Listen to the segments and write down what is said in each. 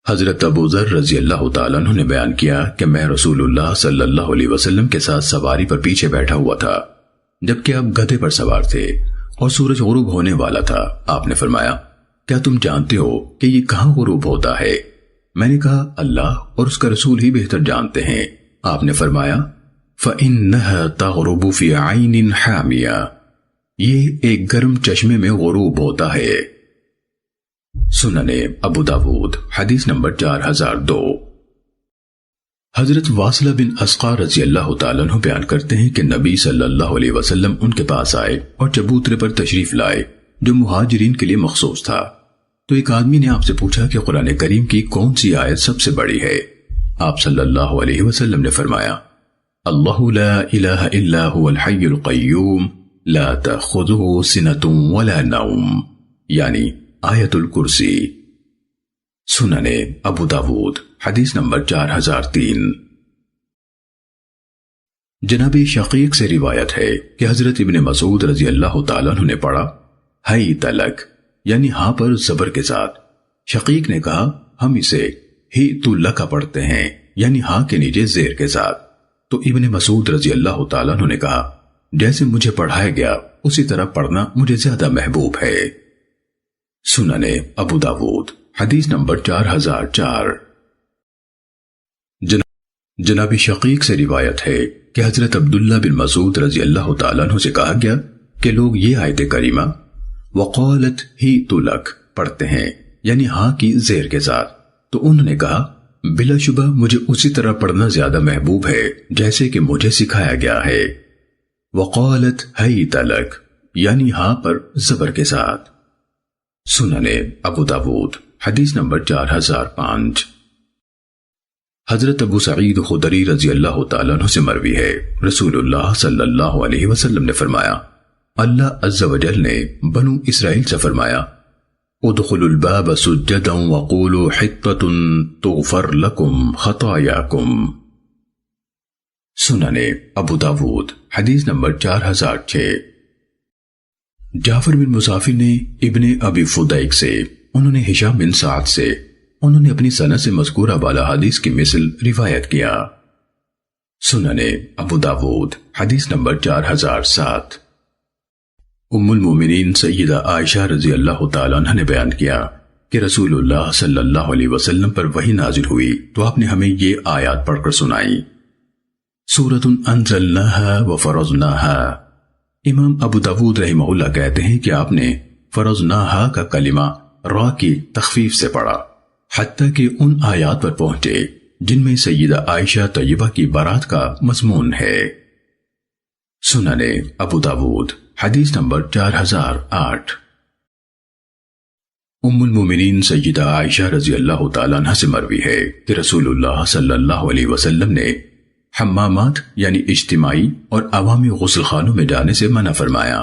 حضرت ابو ذر رضی اللہ تعالیٰ عنہ نے بیان کیا کہ میں رسول اللہ صلی اللہ علیہ وسلم کے ساتھ سواری پر پیچھے بیٹھا ہوا تھا، جبکہ آپ گدھے پر سوار تھے اور سورج غروب ہونے والا تھا۔ آپ نے فرمایا، کیا تم جانتے ہو کہ یہ کہاں غروب ہوتا ہے؟ میں نے کہا، اللہ اور اس کا رسول ہی بہتر جانتے ہیں۔ آپ نے فرمایا، فَإِنَّهَا تَغْرُبُ فِي عَيْنٍ حَامِيَةٍ، یہ ایک گرم چشمے میں غروب ہوتا ہے۔ سنن ابو داود حدیث نمبر 4002۔ حضرت واصلہ بن اسقع رضی اللہ تعالیٰ عنہ بیان کرتے ہیں کہ نبی صلی اللہ علیہ وسلم ان کے پاس آئے اور چبوترے پر تشریف لائے جو مہاجرین کے لیے مخصوص تھا۔ تو ایک آدمی نے آپ سے پوچھا کہ قرآن کریم کی کون سی آیت سب سے بڑی ہے؟ آپ صلی اللہ علیہ وسلم نے فرمایا، اللہ لا الہ الا هو الحی القیوم لا تأخذہ سنۃ ولا نوم، یعنی آیت الکرسی۔ سنن ابو داود حدیث نمبر 4003۔ جناب شقیق سے روایت ہے کہ حضرت ابن مسعود رضی اللہ تعالیٰ عنہ نے پڑھا، ہی تلک، یعنی ہاں پر زبر کے ساتھ۔ شقیق نے کہا، ہم اسے ہی تو لکا پڑھتے ہیں، یعنی ہاں کے نیچے زیر کے ساتھ۔ تو ابن مسعود رضی اللہ تعالیٰ عنہ نے کہا، جیسے مجھے پڑھایا گیا اسی طرح پڑھنا مجھے زیادہ محبوب ہے۔ سنن ابو داود حدیث نمبر 4004۔ جناب شقیق سے روایت ہے کہ حضرت عبداللہ بن مسعود رضی اللہ تعالیٰ عنہ سے کہا گیا کہ لوگ یہ آیت کریمہ وقالت ہی تو لک پڑھتے ہیں، یعنی ہاں کی زیر کے ساتھ۔ تو انہوں نے کہا، بلا شبہ مجھے اسی طرح پڑھنا زیادہ محبوب ہے جیسے کہ مجھے سکھایا گیا ہے۔ وقالت ہی تلک، یعنی ہاں پر زبر کے ساتھ۔ سنن ابو داود حدیث نمبر 4005۔ حضرت ابو سعید خدری رضی اللہ تعالیٰ عنہ سے مروی ہے، رسول اللہ صلی اللہ علیہ وسلم نے فرمایا، اللہ عز و جل نے بنو اسرائیل سے فرمایا، ادخلوا الباب سجدا وقولوا حطۃ تغفر لکم خطایاکم۔ سنن ابو داود حدیث نمبر 4006۔ جعفر بن مسافر نے ابن ابی فدیک سے، انہوں نے ہشام بن سعد سے، انہوں نے اپنی سند سے مذکورہ بالا حدیث کی مثل روایت کیا۔ سنن ابو داود حدیث نمبر 4007۔ ام المومنین سیدہ عائشہ رضی اللہ تعالیٰ عنہ نے بیان کیا کہ رسول اللہ صلی اللہ علیہ وسلم پر وحی نازل ہوئی تو آپ نے ہمیں یہ آیات پڑھ کر سنائی، سورۃ انزلناہا وفرضناہا۔ امام ابو داود رحمہ اللہ کہتے ہیں کہ آپ نے فرضناہا کا کلمہ را کی تخفیف سے پڑھا حتیٰ کہ ان آیات پر پہنچے جن میں سیدہ عائشہ طیبہ کی بارات کا مضمون ہے۔ سنن ابو داود حدیث نمبر 4008۔ ام المومنین سیدہ عائشہ رضی اللہ تعالیٰ عنہ سے مروی ہے کہ رسول اللہ صلی اللہ علیہ وسلم نے حمامات یعنی اجتماعی اور عوامی غسل خانوں میں جانے سے منع فرمایا،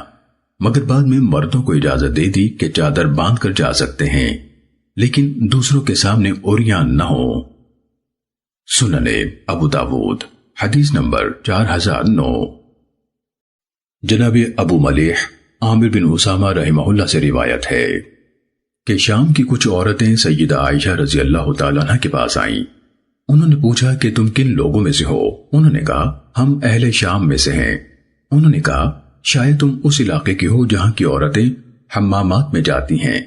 مگر بعد میں مردوں کو اجازت دے دی کہ چادر باندھ کر جا سکتے ہیں لیکن دوسروں کے سامنے عریان نہ ہو۔ سنن ابو داود حدیث نمبر 4009۔ جناب ابو ملیح عامر بن اسامہ رحمہ اللہ سے روایت ہے کہ شام کی کچھ عورتیں سیدہ عائشہ رضی اللہ تعالیٰ عنہ کے پاس آئیں۔ انہوں نے پوچھا کہ تم کن لوگوں میں سے ہو؟ انہوں نے کہا، ہم اہل شام میں سے ہیں۔ انہوں نے کہا، شاید تم اس علاقے کی ہو جہاں کی عورتیں حمامات میں جاتی ہیں۔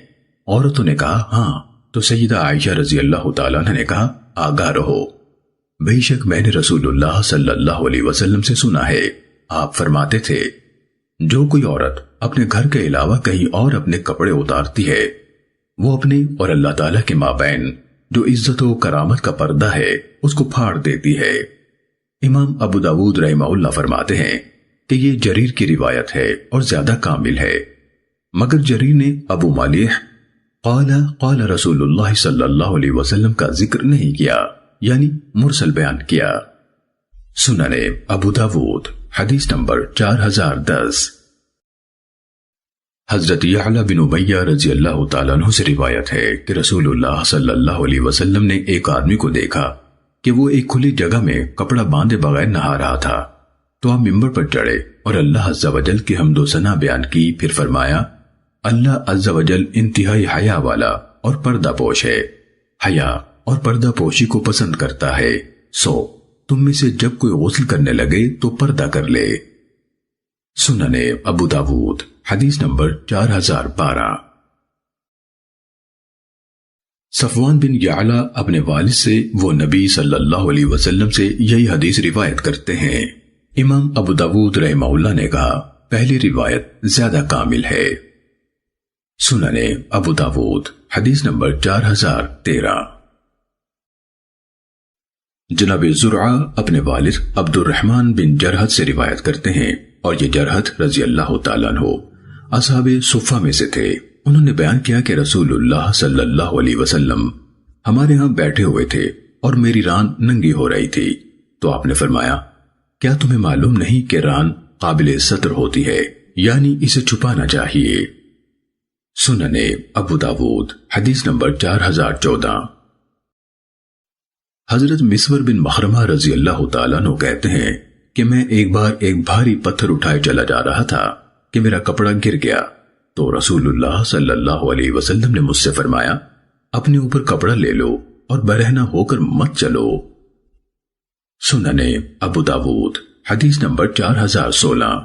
عورتوں نے کہا، ہاں۔ تو سیدہ عائشہ رضی اللہ تعالیٰ عنہ نے کہا، آگاہ رہو، بے شک میں نے رسول اللہ صلی اللہ علیہ وسلم سے سنا ہے، آپ فرماتے تھے، جو کوئی عورت اپنے گھر کے علاوہ کہیں اور اپنے کپڑے اتارتی ہے وہ اپنے اور اللہ تعالیٰ کے مابین جو عزت و کرامت کا پردہ ہے اس کو پھاڑ دیتی ہے۔ امام ابو داود رحمہ اللہ فرماتے ہیں کہ یہ جریر کی روایت ہے اور زیادہ کامل ہے، مگر جریر نے ابو ملیح قال رسول اللہ صلی اللہ علیہ وسلم کا ذکر نہیں کیا، یعنی مرسل بیان کیا۔ سنن ابو داود حدیث نمبر 4010۔ حضرت یعلا بن امیہ رضی اللہ تعالیٰ عنہ سے روایت ہے کہ رسول اللہ صلی اللہ علیہ وسلم نے ایک آدمی کو دیکھا کہ وہ ایک کھلی جگہ میں کپڑا باندھے بغیر نہا رہا تھا، تو آپ ممبر پر چڑھے اور اللہ عز و جل کی حمد و ثنا بیان کی، پھر فرمایا، اللہ عز و جل انتہائی حیا والا اور پردہ پوش ہے۔ حیا اور پردہ پوشی کو پسند کرتا ہے، سو تم میں سے جب کوئی غسل کرنے لگے تو پردہ کر لے۔ سنن ابو داود حدیث نمبر 4012۔ صفوان بن یعلا اپنے والد سے وہ نبی صلی اللہ علیہ وسلم سے یہی حدیث روایت کرتے ہیں۔ امام ابو داود رحمہ اللہ نے کہا پہلی روایت زیادہ کامل ہے۔ سنن ابو داود حدیث نمبر 4013۔ جناب زرعہ اپنے والد عبد الرحمن بن جرحد سے روایت کرتے ہیں، اور یہ جرحد رضی اللہ تعالیٰ عنہ اصحاب صفہ میں سے تھے۔ انہوں نے بیان کیا کہ رسول اللہ صلی اللہ علیہ وسلم ہمارے ہاں بیٹھے ہوئے تھے اور میری ران ننگی ہو رہی تھی، تو آپ نے فرمایا کیا تمہیں معلوم نہیں کہ ران قابل ستر ہوتی ہے، یعنی اسے چھپانا چاہیے۔ سنن ابو داود حدیث نمبر 4014۔ حضرت مسور بن مخرمہ رضی اللہ تعالیٰ عنہ کہتے ہیں کہ میں ایک بار ایک بھاری پتھر اٹھائے چلا جا رہا تھا کہ میرا کپڑا گر گیا، تو رسول اللہ صلی اللہ علیہ وسلم نے مجھ سے فرمایا اپنے اوپر کپڑا لے لو اور برہنہ ہو کر مت چلو۔ سنن ابو داود حدیث نمبر 4016۔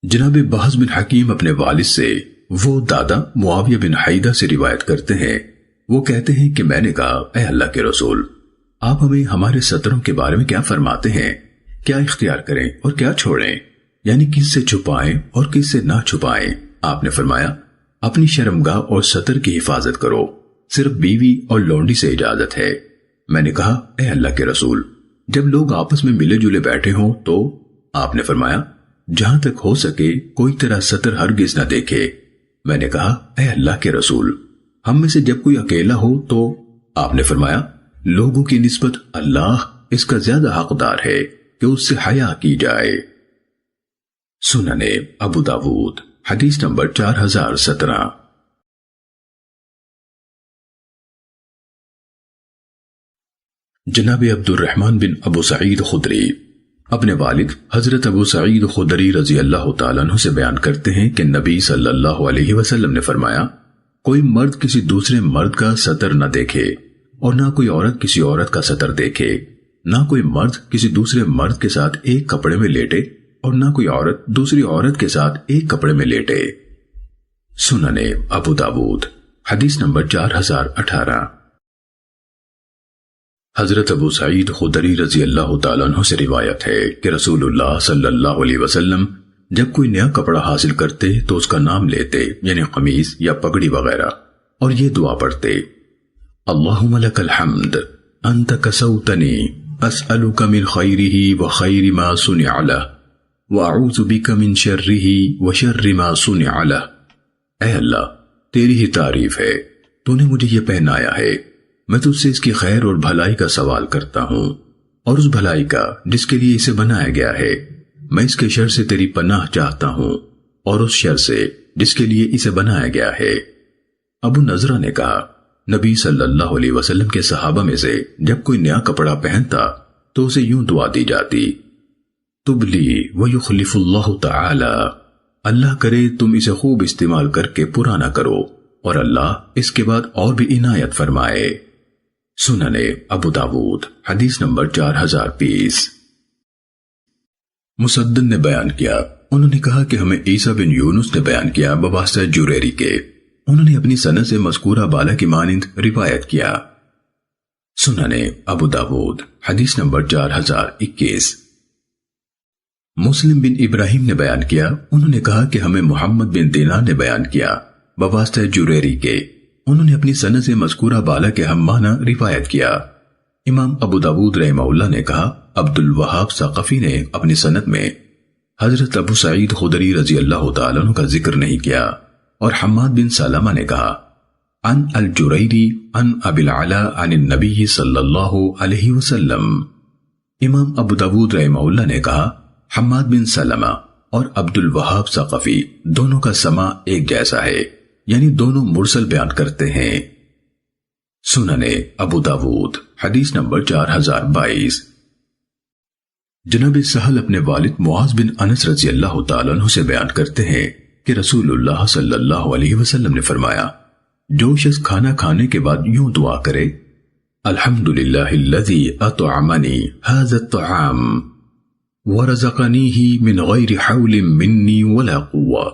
جناب بحث بن حکیم اپنے والد سے وہ دادا معاویہ بن حیدہ سے روایت کرتے ہیں، وہ کہتے ہیں کہ میں نے کہا اے اللہ کے رسول، آپ ہمیں ہمارے ستروں کے بارے میں کیا فرماتے ہیں؟ کیا اختیار کریں اور کیا چھوڑیں؟ یعنی کس سے چھپائیں اور کس سے نہ چھپائیں؟ آپ نے فرمایا اپنی شرمگاہ اور ستر کی حفاظت کرو، صرف بیوی اور لونڈی سے اجازت ہے۔ میں نے کہا اے اللہ کے رسول، جب لوگ آپس میں ملے جلے بیٹھے ہوں تو؟ آپ نے فرمایا جہاں تک ہو سکے کوئی طرح ستر ہرگز نہ دیکھے۔ میں نے کہا اے اللہ کے رسول، ہم میں سے جب کوئی اکیلا ہو تو؟ آپ نے فرمایا لوگوں کی نسبت اللہ اس کا زیادہ حقدار ہے کہ اس سے حیا کی جائے۔ سنن ابو داود حدیث نمبر 4017۔ جناب عبد الرحمن بن ابو سعید خدری اپنے والد حضرت ابو سعید خدری رضی اللہ تعالیٰ عنہ سے بیان کرتے ہیں کہ نبی صلی اللہ علیہ وسلم نے فرمایا کوئی مرد کسی دوسرے مرد کا ستر نہ دیکھے اور نہ کوئی عورت کسی عورت کا ستر دیکھے، نہ کوئی مرد کسی دوسرے مرد کے ساتھ ایک کپڑے میں لیٹے اور نہ کوئی عورت دوسری عورت کے ساتھ ایک کپڑے میں لیٹے۔ سنن ابو داود حدیث نمبر 4018۔ حضرت ابو سعید خدری رضی اللہ تعالیٰ عنہ سے روایت ہے کہ رسول اللہ صلی اللہ علیہ وسلم جب کوئی نیا کپڑا حاصل کرتے تو اس کا نام لیتے، یعنی قمیص یا پگڑی وغیرہ، اور یہ دعا پڑھتے اللہم لک الحمد انت کسوتنی اسألک من خیرہ وخیر ما صنع لہ واعوذ بک من شرہ وشر ما صنع لہ۔ اے اللہ تیری ہی تعریف ہے، تو نے مجھے یہ پہنایا ہے، میں تجھ سے اس کی خیر اور بھلائی کا سوال کرتا ہوں، اور اس بھلائی کا جس کے لیے اسے بنایا گیا ہے۔ میں اس کے شر سے تیری پناہ چاہتا ہوں، اور اس شر سے جس کے لیے اسے بنایا گیا ہے۔ ابو نضرہ نے کہا نبی صلی اللہ علیہ وسلم کے صحابہ میں سے جب کوئی نیا کپڑا پہنتا تو اسے یوں دعا دی جاتی تبلی ویخلف اللہ تعالی، اللہ کرے تم اسے خوب استعمال کر کے پرانا کرو اور اللہ اس کے بعد اور بھی عنایت فرمائے۔ سنن ابو داود حدیث نمبر 4020۔ مسدد نے بیان کیا، انہوں نے کہا کہ ہمیں عیسیٰ بن یونس نے بیان کیا بواسطہ جریری کے، انہوں نے اپنی سند سے مذکورہ بالا کی مانند روایت کیا۔ سنن ابو داود حدیث نمبر 4021۔ مسلم بن ابراہیم نے بیان کیا، انہوں نے کہا کہ ہمیں محمد بن دینار نے بیان کیا بواسطہ جریری کے، انہوں نے اپنی سند سے مذکورہ بالا کے ہم معنی روایت کیا۔ امام ابو داود رحمہ اللہ نے کہا عبد الوہاب ثقفی نے اپنی سند میں حضرت ابو سعید خدری رضی اللہ تعالیٰ عنہ کا ذکر نہیں کیا، اور حماد بن سلمہ نے کہا عن الجریری عن ابی العلا عن النبی صلی اللہ علیہ وسلم۔ امام ابو داود رحمہ اللہ نے کہا حماد بن سلمہ اور عبد الوہاب ثقفی دونوں کا سماع ایک جیسا ہے، یعنی دونوں مرسل بیان کرتے ہیں۔ سنن ابو داود حدیث نمبر 4022۔ جناب سہل اپنے والد معاذ بن انس رضی اللہ تعالیٰ عنہ سے بیان کرتے ہیں کہ رسول اللہ صلی اللہ علیہ وسلم نے فرمایا جو شخص کھانا کھانے کے بعد یوں دعا کرے الحمدللہ الذی اطعمنی ھذا الطعام ورزقنیہ من غیر حول منی ولا قوہ،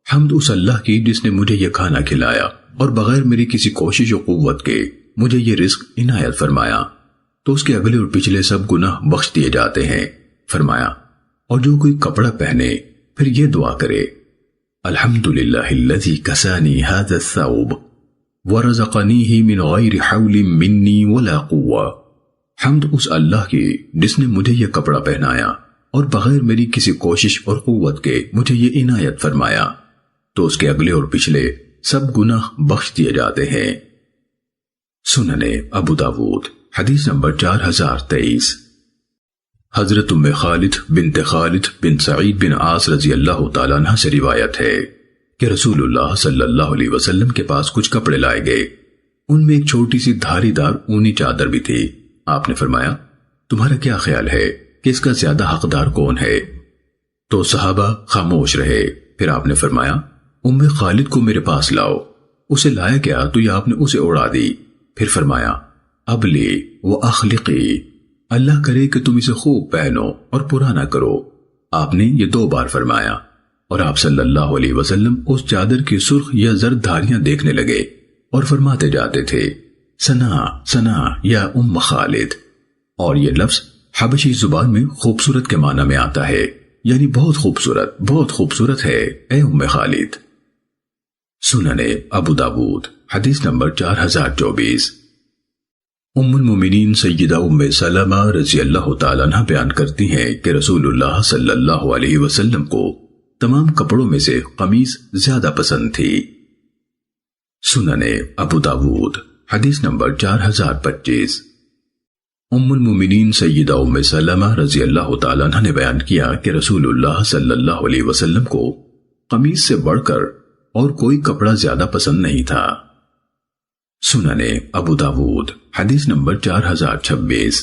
حمد اس اللہ کی جس نے مجھے یہ کھانا کھلایا اور بغیر میری کسی کوشش و قوت کے مجھے یہ رزق عنایت فرمایا، تو اس کے اگلے اور پچھلے سب گناہ بخش دیے جاتے ہیں۔ فرمایا اور جو کوئی کپڑا پہنے پھر یہ دعا کرے الحمدللہ الذی کسانی ھذا الثوب ورزقنیہ من غیر حول منی ولا قوہ، حمد اس اللہ کی جس نے مجھے یہ کپڑا پہنایا اور بغیر میری کسی کوشش اور قوت کے مجھے یہ عنایت فرمایا، تو اس کے اگلے اور پچھلے سب گناہ بخش دیے جاتے ہیں۔ سنن ابو داود حدیث نمبر 4023۔ حضرت ام خالد بن سعید بن عاص رضی اللہ تعالیٰ عنہ سے روایت ہے کہ رسول اللہ صلی اللہ علیہ وسلم کے پاس کچھ کپڑے لائے گئے، ان میں ایک چھوٹی سی دھاری دار اونی چادر بھی تھی۔ آپ نے فرمایا تمہارا کیا خیال ہے کہ اس کا زیادہ حقدار کون ہے؟ تو صحابہ خاموش رہے۔ پھر آپ نے فرمایا ام خالد کو میرے پاس لاؤ۔ اسے لایا گیا تو یہ آپ نے اسے اڑا دی۔ پھر فرمایا ابلی و اخلقی، اللہ کرے کہ تم اسے خوب پہنو اور پرانا کرو۔ آپ نے یہ 2 بار فرمایا اور آپ صلی اللہ علیہ وسلم اس چادر کی سرخ یا زرد دھاریاں دیکھنے لگے اور فرماتے جاتے تھے ثنا ثنا یا ام خالد، اور یہ لفظ حبشی زبان میں خوبصورت کے معنی میں آتا ہے، یعنی بہت خوبصورت ہے اے ام خالد۔ سنن ابو داود حدیث نمبر 4024۔ ام المومنین سیدہ ام سلمہ رضی اللہ تعالیٰ عنہ بیان کرتی ہیں کہ رسول اللہ صلی اللہ علیہ وسلم کو تمام کپڑوں میں سے قمیص زیادہ پسند تھی۔ سنن ابو داود حدیث نمبر 4025۔ ام المومنین سیدہ ام سلمہ رضی اللہ تعالیٰ عنہ نے بیان کیا کہ رسول اللہ صلی اللہ علیہ وسلم کو قمیص سے بڑھ کر اور کوئی کپڑا زیادہ پسند نہیں تھا۔ سنن ابو داود حدیث نمبر 4026۔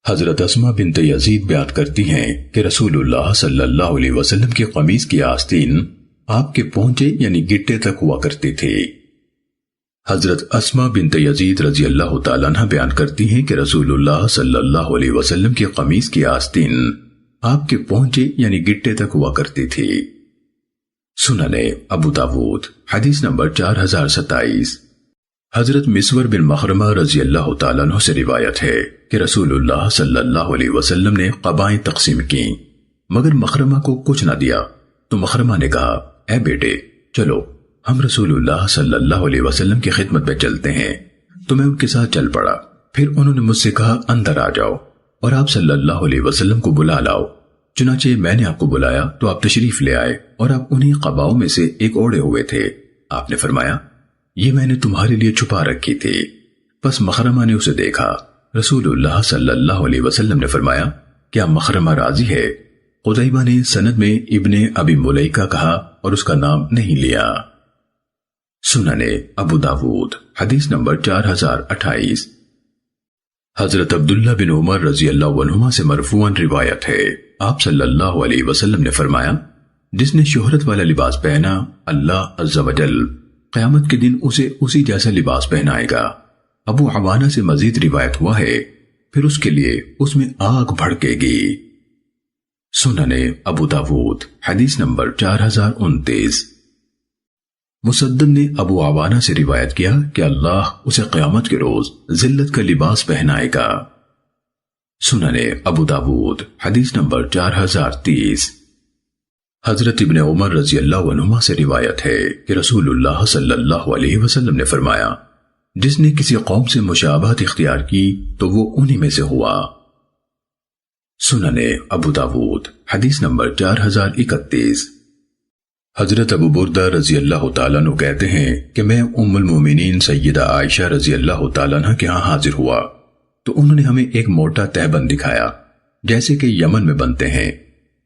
حضرت اسماء بنت یزید بیان کرتی ہیں کہ رسول اللہ صلی اللہ علیہ وسلم کی قمیص کی آستین آپ کے پونچے یعنی گٹے تک ہوا کرتی تھی۔ حضرت اسماء بنت یزید رضی اللہ تعالیٰ عنہ بیان کرتی ہیں کہ رسول اللہ صلی اللہ علیہ وسلم کی قمیص کی آستین آپ کے پونچے یعنی گٹے تک ہوا کرتی تھی۔ سنن ابو داود حدیث نمبر 4027۔ حضرت مسور بن مخرمہ رضی اللہ تعالیٰ عنہ سے روایت ہے کہ رسول اللہ صلی اللہ علیہ وسلم نے قبائیں تقسیم کی مگر مخرمہ کو کچھ نہ دیا، تو مخرمہ نے کہا اے بیٹے چلو ہم رسول اللہ صلی اللہ علیہ وسلم کی خدمت میں چلتے ہیں، تو میں ان کے ساتھ چل پڑا۔ پھر انہوں نے مجھ سے کہا اندر آ جاؤ اور آپ صلی اللہ علیہ وسلم کو بلا لاؤ۔ چنانچہ میں نے آپ کو بلایا تو آپ تشریف لے آئے اور آپ انہی قباؤں میں سے ایک اوڑے ہوئے تھے۔ آپ نے فرمایا یہ میں نے تمہارے لیے چھپا رکھی تھی۔ پس مخرمہ نے اسے دیکھا۔ رسول اللہ صلی اللہ علیہ وسلم نے فرمایا کیا مخرمہ راضی ہے؟ قتیبہ نے سند میں ابن ابی ملیکہ کہا اور اس کا نام نہیں لیا۔ سنن ابو داود حدیث نمبر 4028۔ حضرت عبداللہ بن عمر رضی اللہ عنہما سے مرفوعاً روایت ہے، آپ صلی اللہ علیہ وسلم نے فرمایا جس نے شہرت والا لباس پہنا اللہ عز و جل قیامت کے دن اسے اسی جیسا لباس پہنائے گا۔ ابو عوانہ سے مزید روایت ہوا ہے پھر اس کے لیے اس میں آگ بھڑکے گی۔ سنن ابو داود حدیث نمبر 4029۔ مسدد نے ابو عوانہ سے روایت کیا کہ اللہ اسے قیامت کے روز ذلت کا لباس پہنائے گا۔ سنن ابو داود حدیث نمبر 4030۔ حضرت ابن عمر رضی اللہ عنہما سے روایت ہے کہ رسول اللہ صلی اللہ علیہ وسلم نے فرمایا جس نے کسی قوم سے مشابہت اختیار کی تو وہ انہی میں سے ہوا۔ سنن ابو داود حدیث نمبر 4031۔ حضرت ابو بردہ رضی اللہ تعالیٰ عنہ کہتے ہیں کہ میں ام المومنین سیدہ عائشہ رضی اللہ تعالیٰ عنہ کے ہاں حاضر ہوا تو انہوں نے ہمیں ایک موٹا تہبند دکھایا جیسے کہ یمن میں بنتے ہیں،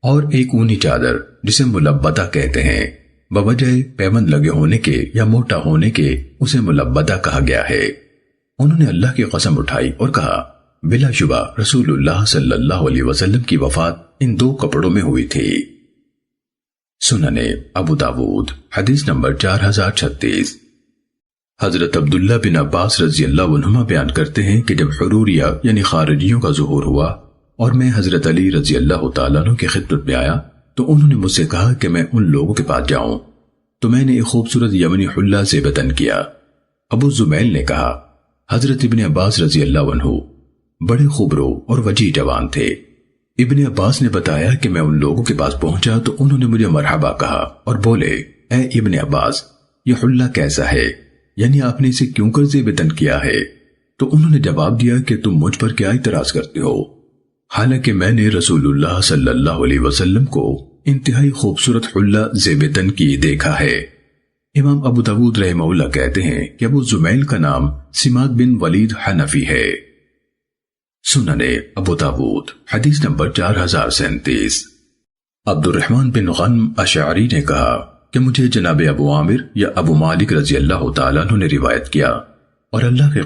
اور ایک اونی چادر جسے ملبدہ کہتے ہیں، بوجہ پیوند لگے ہونے کے یا موٹا ہونے کے اسے ملبدہ کہا گیا ہے۔ انہوں نے اللہ کی قسم اٹھائی اور کہا بلا شبہ رسول اللہ صلی اللہ علیہ وسلم کی وفات ان 2 کپڑوں میں ہوئی تھی۔ سنن ابو داود حدیث نمبر 4036۔ حضرت عبداللہ بن عباس رضی اللہ عنہما بیان کرتے ہیں کہ جب حروریہ یعنی خارجیوں کا ظہور ہوا اور میں حضرت علی رضی اللہ تعالیٰ عنہ کی خدمت میں آیا تو انہوں نے مجھ سے کہا کہ میں ان لوگوں کے پاس جاؤں، تو میں نے ایک خوبصورت یمنی حلہ سے بدن کیا۔ ابو زمیل نے کہا حضرت ابن عباس رضی اللہ عنہ بڑے خوبرو اور وجیح جوان تھے۔ ابن عباس نے بتایا کہ میں ان لوگوں کے پاس پہنچا تو انہوں نے مجھے مرحبا کہا اور بولے، اے ابن عباس، یہ حلہ کیسا ہے، یعنی آپ نے اسے کیوں کر زیب تن کیا ہے؟ تو انہوں نے جواب دیا کہ تم مجھ پر کیا اعتراض کرتے ہو، حالانکہ میں نے رسول اللہ صلی اللہ علیہ وسلم کو انتہائی خوبصورت حلہ زیب تن کی دیکھا ہے۔ امام ابو داود رحمہ اللہ کہتے ہیں کہ ابو زمیل کا نام سماک بن ولید حنفی ہے۔ سنن ابو داود حدیث نمبر 4037۔ عبد الرحمن بن غنم اشعری نے کہا کہ مجھے جناب ابو عامر یا ابو مالک رضی اللہ تعالیٰ عنہ نے روایت کیا، اور اللہ کی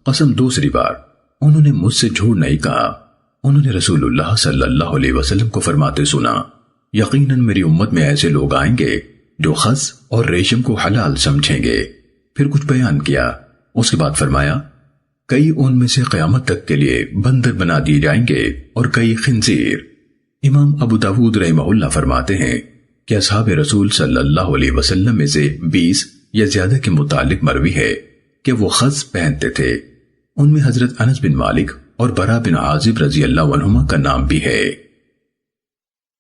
قسم دوسری بار انہوں نے مجھ سے جھوٹ نہیں کہا۔ انہوں نے رسول اللہ صلی اللہ علیہ وسلم کو فرماتے سنا، یقیناً میری امت میں ایسے لوگ آئیں گے جو خز اور ریشم کو حلال سمجھیں گے۔ پھر کچھ بیان کیا، اس کے بعد فرمایا، کئی ان میں سے قیامت تک کے لیے بندر بنا دیے جائیں گے اور کئی خنزیر۔ امام ابو داود رحمہ اللہ فرماتے ہیں کہ اصحاب رسول صلی اللہ علیہ وسلم میں سے 20 یا زیادہ کے متعلق مروی ہے کہ وہ خز پہنتے تھے۔ ان میں حضرت انس بن مالک اور برا بن عازب رضی اللہ عنہما کا نام بھی ہے۔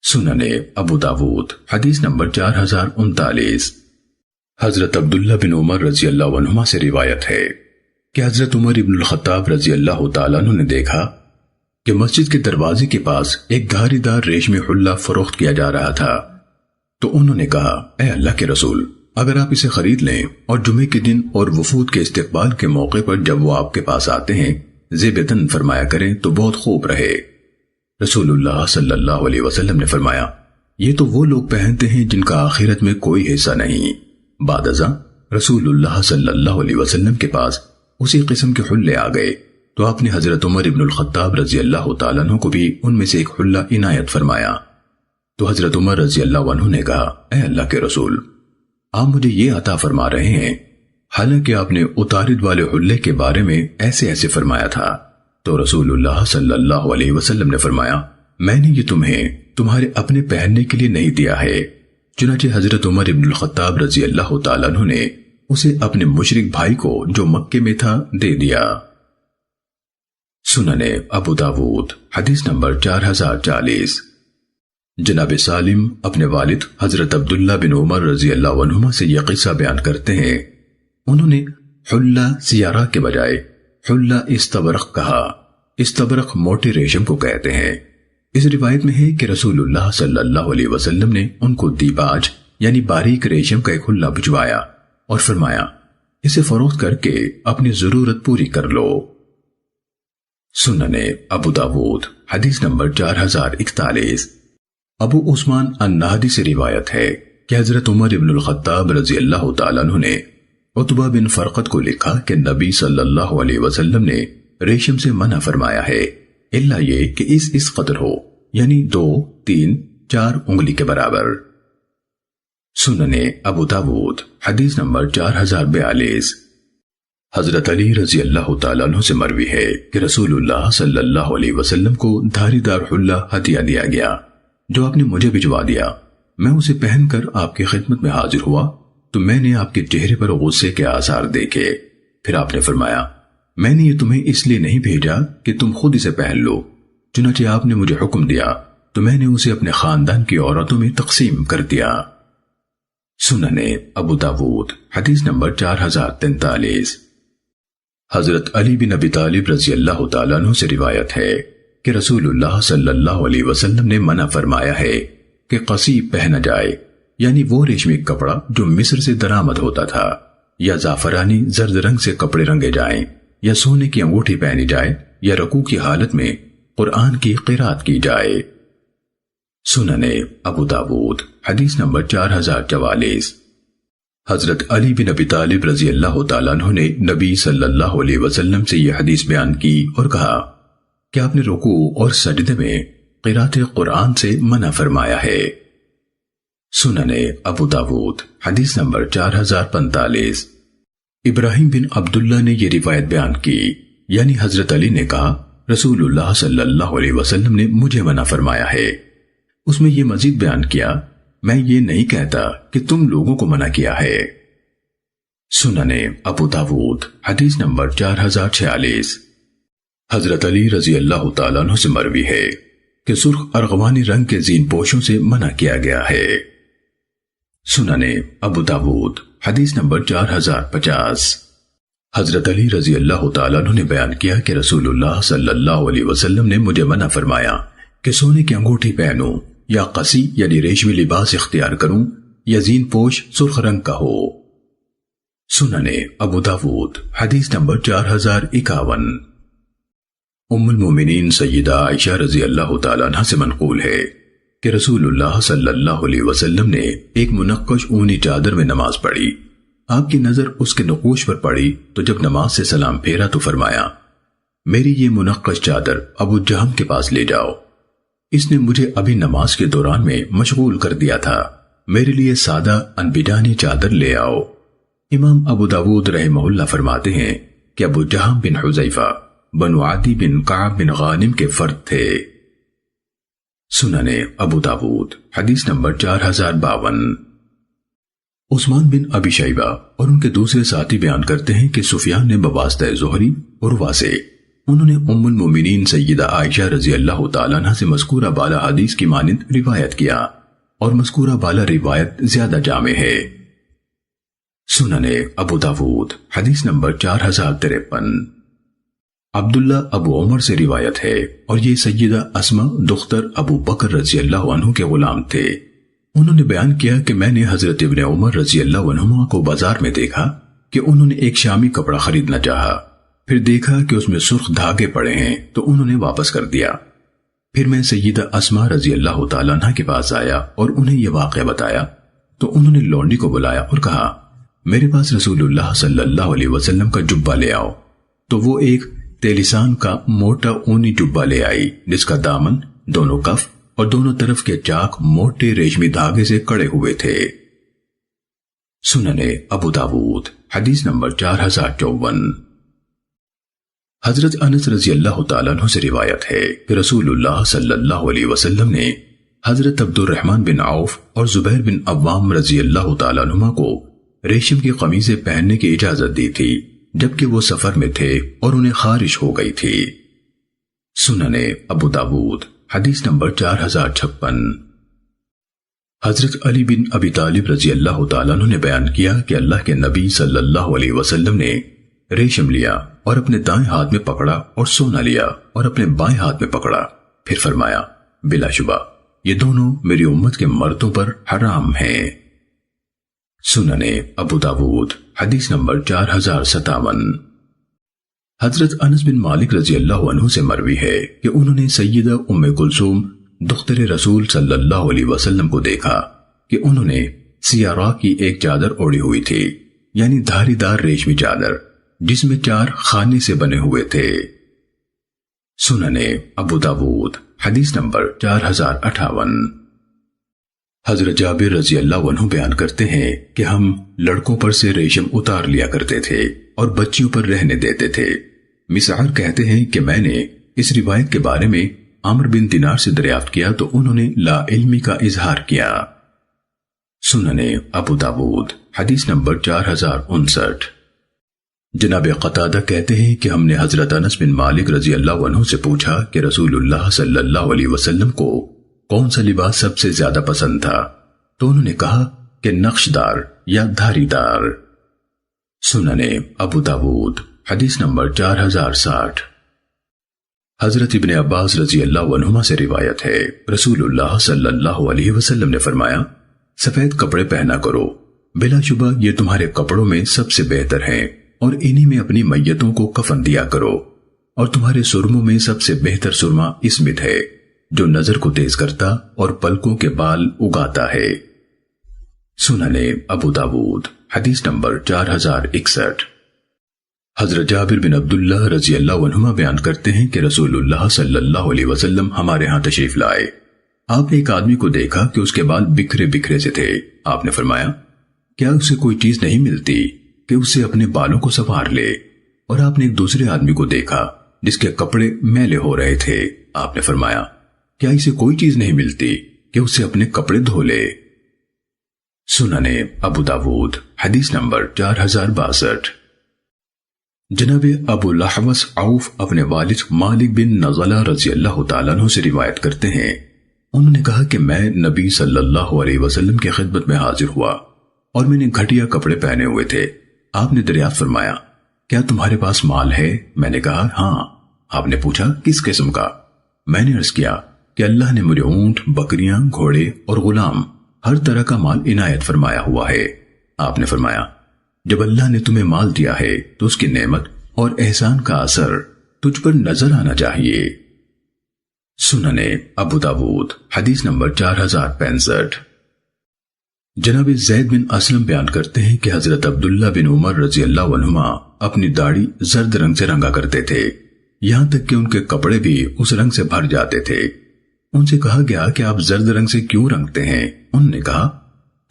سنن ابو داود حدیث نمبر 4039۔ حضرت عبداللہ بن عمر رضی اللہ عنہما سے روایت ہے کہ حضرت عمر ابن الخطاب رضی اللہ تعالیٰ عنہ نے دیکھا کہ مسجد کے دروازے کے پاس ایک دھاری دار ریشمی حلہ فروخت کیا جا رہا تھا، تو انہوں نے کہا، اے اللہ کے رسول، اگر آپ اسے خرید لیں اور جمعے کے دن اور وفود کے استقبال کے موقع پر جب وہ آپ کے پاس آتے ہیں زیبتن فرمایا کریں تو بہت خوب رہے۔ رسول اللہ صلی اللہ علیہ وسلم نے فرمایا، یہ تو وہ لوگ پہنتے ہیں جن کا آخرت میں کوئی حصہ نہیں۔ بعد ازاں رسول اللہ صلی اللہ علیہ وسلم کے پاس اسی قسم کے حلے آ گئے تو آپ نے حضرت عمر ابن الخطاب رضی اللہ تعالیٰ عنہ کو بھی ان میں سے ایک حلہ عنایت فرمایا۔ تو حضرت عمر رضی اللہ عنہ نے کہا، اے اللہ کے رسول، آپ مجھے یہ عطا فرما رہے ہیں، حالانکہ آپ نے اتارد والے حلے کے بارے میں ایسے ایسے فرمایا تھا۔ تو رسول اللہ صلی اللہ علیہ وسلم نے فرمایا، میں نے یہ تمہیں تمہارے اپنے پہننے کے لیے نہیں دیا ہے۔ چنانچہ حضرت عمر ابن الخطاب رضی اللہ تعالیٰ عنہ نے اسے اپنے مشرک بھائی کو جو مکے میں تھا دے دیا۔ سنن ابو داود حدیث نمبر 4040۔ جناب سالم اپنے والد حضرت عبداللہ بن عمر رضی اللہ عنہما سے یہ قصہ بیان کرتے ہیں، انہوں نے حلہ سیارہ کے بجائے حلہ استبرق کہا۔ استبرق موٹے ریشم کو کہتے ہیں۔ اس روایت میں ہے کہ رسول اللہ صلی اللہ علیہ وسلم نے ان کو دیباج یعنی باریک ریشم کا ایک حلہ بھجوایا اور فرمایا، اسے فروخت کر کے اپنی ضرورت پوری کر لو۔ سنن ابو داود حدیث نمبر 4041۔ ابو عثمان النہدی سے روایت ہے کہ حضرت عمر ابن الخطاب رضی اللہ تعالیٰ عنہ نے عتبہ بن فرقت کو لکھا کہ نبی صلی اللہ علیہ وسلم نے ریشم سے منع فرمایا ہے، الا یہ کہ اس قدر ہو، یعنی 2، 3، 4 انگلی کے برابر۔ سنن ابو داود حدیث نمبر 4042۔ حضرت علی رضی اللہ تعالیٰ عنہ سے مروی ہے کہ رسول اللہ صلی اللہ علیہ وسلم کو دھاری دار حلہ ہدیہ دیا گیا جو آپ نے مجھے بھجوا دیا۔ میں اسے پہن کر آپ کی خدمت میں حاضر ہوا تو میں نے آپ کے چہرے پر غصے کے آثار دیکھے۔ پھر آپ نے فرمایا، میں نے یہ تمہیں اس لیے نہیں بھیجا کہ تم خود اسے پہن لو، چنانچہ آپ نے مجھے حکم دیا تو میں نے اسے اپنے خاندان کی عورتوں میں تقسیم کر دیا۔ سنن ابو داود حدیث نمبر 4043۔ حضرت علی بن ابی طالب رضی اللہ تعالیٰ عنہ سے روایت ہے کہ رسول اللہ صلی اللہ علیہ وسلم نے منع فرمایا ہے کہ قصیب پہنا جائے، یعنی وہ ریشمی کپڑا جو مصر سے درآمد ہوتا تھا، یا زعفرانی زرد رنگ سے کپڑے رنگے جائیں، یا سونے کی انگوٹھی پہنی جائے، یا رکوع کی حالت میں قرآن کی قرات کی جائے۔ سنن ابو داود حدیث نمبر 4044۔ حضرت علی بن ابی طالب رضی اللہ تعالیٰ عنہ نے نبی صلی اللہ علیہ وسلم سے یہ حدیث بیان کی اور کہا کہ آپ نے رکوع اور سجدے میں قرات قرآن سے منع فرمایا ہے۔ سنن ابو داود حدیث نمبر 4045۔ ابراہیم بن عبداللہ نے یہ روایت بیان کی، یعنی حضرت علی نے کہا رسول اللہ صلی اللہ علیہ وسلم نے مجھے منع فرمایا ہے۔ اس میں یہ مزید بیان کیا، میں یہ نہیں کہتا کہ تم لوگوں کو منع کیا ہے۔ سننے ابو داود حدیث نمبر 4046۔ حضرت علی رضی اللہ تعالیٰ عنہ سے مروی ہے کہ سرخ ارغوانی رنگ کے زین پوشوں سے منع کیا گیا ہے۔ سننے ابو داود حدیث نمبر 4050۔ حضرت علی رضی اللہ تعالیٰ عنہ نے بیان کیا کہ رسول اللہ صلی اللہ علیہ وسلم نے مجھے منع فرمایا کہ سونے کی انگوٹھی پہنوں یا قصی یعنی ریشمی لباس اختیار کروں یا زین پوش سرخ رنگ کا ہو۔ سننے ابو داود حدیث نمبر 4051۔ ام المومنین سیدہ عائشہ رضی اللہ تعالیٰ عنہ سے منقول ہے کہ رسول اللہ صلی اللہ علیہ وسلم نے ایک منقش اونی چادر میں نماز پڑھی۔ آپ کی نظر اس کے نقوش پر پڑی تو جب نماز سے سلام پھیرا تو فرمایا، میری یہ منقش چادر ابو جہم کے پاس لے جاؤ، اس نے مجھے ابھی نماز کے دوران میں مشغول کر دیا تھا، میرے لیے سادہ انبجانی چادر لے آؤ۔ امام ابو داود رحمہ اللہ فرماتے ہیں کہ ابو جہم بن حذیفہ بنو عدی بن کعب بن غانم کے فرد تھے۔ سننے ابو داود حدیث نمبر 4052۔ عثمان بن ابی شیبہ اور ان کے دوسرے ساتھی بیان کرتے ہیں کہ سفیان نے بواسطہ زہری عروہ سے انہوں نے ام المومنین سیدہ عائشہ رضی اللہ تعالیٰ عنہ سے مذکورہ بالا حدیث کی مانند روایت کیا، اور مذکورہ بالا روایت زیادہ جامع ہے۔ سننے ابو داود حدیث نمبر 4053۔ عبداللہ ابو عمر سے روایت ہے اور یہ سیدہ اسما دختر ابو بکر رضی اللہ عنہ کے غلام تھے۔ انہوں نے بیان کیا کہ میں نے حضرت ابن عمر رضی اللہ عنہما کو بازار میں دیکھا کہ انہوں نے ایک شامی کپڑا خریدنا چاہا، پھر دیکھا کہ اس میں سرخ دھاگے پڑے ہیں تو انہوں نے واپس کر دیا۔ پھر میں سیدہ اسما رضی اللہ تعالیٰ عنہ کے پاس آیا اور انہیں یہ واقعہ بتایا تو انہوں نے لونڈی کو بلایا اور کہا، میرے پاس رسول اللہ صلی اللہ علیہ وسلم کا جبہ لے آؤ۔ تو وہ ایک تیلسان کا موٹا اونی جبہ لے آئی جس کا دامن، دونوں کف اور دونوں طرف کے چاک موٹے ریشمی دھاگے سے کڑے ہوئے تھے۔ سننے ابو داود حدیث نمبر 4054۔ حضرت انس رضی اللہ تعالیٰ عنہ سے روایت ہے کہ رسول اللہ صلی اللہ علیہ وسلم نے حضرت عبد الرحمن بن عوف اور زبیر بن عوام رضی اللہ تعالیٰ عنہما کو ریشم کی قمیضیں پہننے کی اجازت دی تھی جبکہ وہ سفر میں تھے اور انہیں خارش ہو گئی تھی۔ سننے ابو داود حدیث نمبر 4056۔ حضرت علی بن ابی طالب رضی اللہ تعالیٰ عنہ نے بیان کیا کہ اللہ کے نبی صلی اللہ علیہ وسلم نے ریشم لیا اور اپنے دائیں ہاتھ میں پکڑا اور سونا لیا اور اپنے بائیں ہاتھ میں پکڑا، پھر فرمایا، بلا شبہ یہ دونوں میری امت کے مردوں پر حرام ہیں۔ سننے ابو داود حدیث نمبر 4057۔ حضرت انس بن مالک رضی اللہ عنہ سے مروی ہے کہ انہوں نے سیدہ ام کلثوم دختر رسول صلی اللہ علیہ وسلم کو دیکھا کہ انہوں نے سیارہ کی ایک چادر اوڑھی ہوئی تھی، یعنی دھاری دار ریشمی چادر جس میں 4 خانے سے بنے ہوئے تھے۔ سننے ابو داود حدیث نمبر 4058۔ حضرت جابر رضی اللہ عنہ بیان کرتے ہیں کہ ہم لڑکوں پر سے ریشم اتار لیا کرتے تھے اور بچیوں پر رہنے دیتے تھے۔ مسعر کہتے ہیں کہ میں نے اس روایت کے بارے میں عمر بن دینار سے دریافت کیا تو انہوں نے لا علمی کا اظہار کیا۔ سننے ابو داود حدیث نمبر 4059۔ جناب قتادہ کہتے ہیں کہ ہم نے حضرت انس بن مالک رضی اللہ عنہ سے پوچھا کہ رسول اللہ صلی اللہ علیہ وسلم کو کون سا لباس سب سے زیادہ پسند تھا، تو انہوں نے کہا کہ نقش دار یا دھاری دار۔ سننے ابو داود حدیث نمبر 4060۔ حضرت ابن عباس رضی اللہ عنہما سے روایت ہے رسول اللہ صلی اللہ علیہ وسلم نے فرمایا، سفید کپڑے پہنا کرو، بلا شبہ یہ تمہارے کپڑوں میں سب سے بہتر ہیں، اور انہی میں اپنی میتوں کو کفن دیا کرو، اور تمہارے سرموں میں سب سے بہتر سرما اسمت ہے جو نظر کو تیز کرتا اور پلکوں کے بال اگاتا ہے۔ سننے ابو داود حدیث نمبر 4061۔ حضرت جابر بن عبداللہ رضی اللہ عنہما بیان کرتے ہیں کہ رسول اللہ صلی اللہ علیہ وسلم ہمارے ہاں تشریف لائے۔ آپ نے ایک آدمی کو دیکھا کہ اس کے بال بکھرے بکھرے سے تھے۔ آپ نے فرمایا، کیا اسے کوئی چیز نہیں ملتی؟ کہ اسے اپنے بالوں کو سنوار لے، اور آپ نے ایک دوسرے آدمی کو دیکھا جس کے کپڑے میلے ہو رہے تھے۔ آپ نے فرمایا، کیا اسے کوئی چیز نہیں ملتی کہ اسے اپنے کپڑے دھو لے؟ سنن ابو داود حدیث نمبر 4062۔ جناب ابو الاحوص عوف اپنے والد مالک بن نضلہ رضی اللہ تعالیٰ عنہ سے روایت کرتے ہیں، انہوں نے کہا کہ میں نبی صلی اللہ علیہ وسلم کی خدمت میں حاضر ہوا اور میں نے گھٹیا کپڑے پہنے ہوئے تھے۔ آپ نے دریافت فرمایا، کیا تمہارے پاس مال ہے؟ میں نے کہا ہاں۔ آپ نے پوچھا کس قسم کا؟ میں نے عرض کیا کہ اللہ نے مجھے اونٹ، بکریاں، گھوڑے اور غلام ہر طرح کا مال عنایت فرمایا ہوا ہے۔ آپ نے فرمایا، جب اللہ نے تمہیں مال دیا ہے تو اس کی نعمت اور احسان کا اثر تجھ پر نظر آنا چاہیے۔ سنن ابو داود حدیث نمبر 4065۔ جناب زید بن اسلم بیان کرتے ہیں کہ حضرت عبداللہ بن عمر رضی اللہ عنہما اپنی داڑھی زرد رنگ سے رنگا کرتے تھے، یہاں تک کہ ان کے کپڑے بھی اس رنگ سے بھر جاتے تھے۔ ان سے کہا گیا کہ آپ زرد رنگ سے کیوں رنگتے ہیں؟ انہوں نے کہا،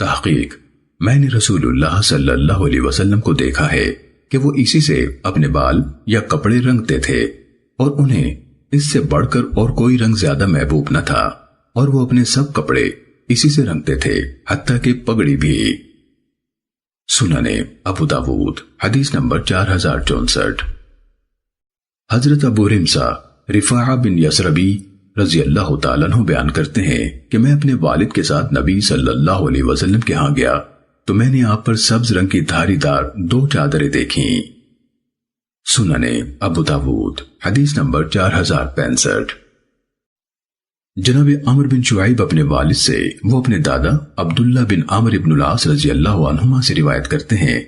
تحقیق میں نے رسول اللہ صلی اللہ علیہ وسلم کو دیکھا ہے کہ وہ اسی سے اپنے بال یا کپڑے رنگتے تھے، اور انہیں اس سے بڑھ کر اور کوئی رنگ زیادہ محبوب نہ تھا، اور وہ اپنے سب کپڑے اسی سے رنگتے تھے، حتیٰ کہ پگڑی بھی۔ سنن ابو داود حدیث نمبر 4064۔ حضرت ابو رمسا رفاعہ بن یسربی رضی اللہ تعالیٰ عنہ بیان کرتے ہیں کہ میں اپنے والد کے ساتھ نبی صلی اللہ علیہ وسلم کے ہاں گیا تو میں نے آپ پر سبز رنگ کی دھاری دار 2 چادریں دیکھیں۔ سنن ابو داود حدیث نمبر 4065۔ جناب عمر بن شعیب اپنے والد سے، وہ اپنے دادا عبداللہ بن عمر بن العاص رضی اللہ عنہما سے روایت کرتے ہیں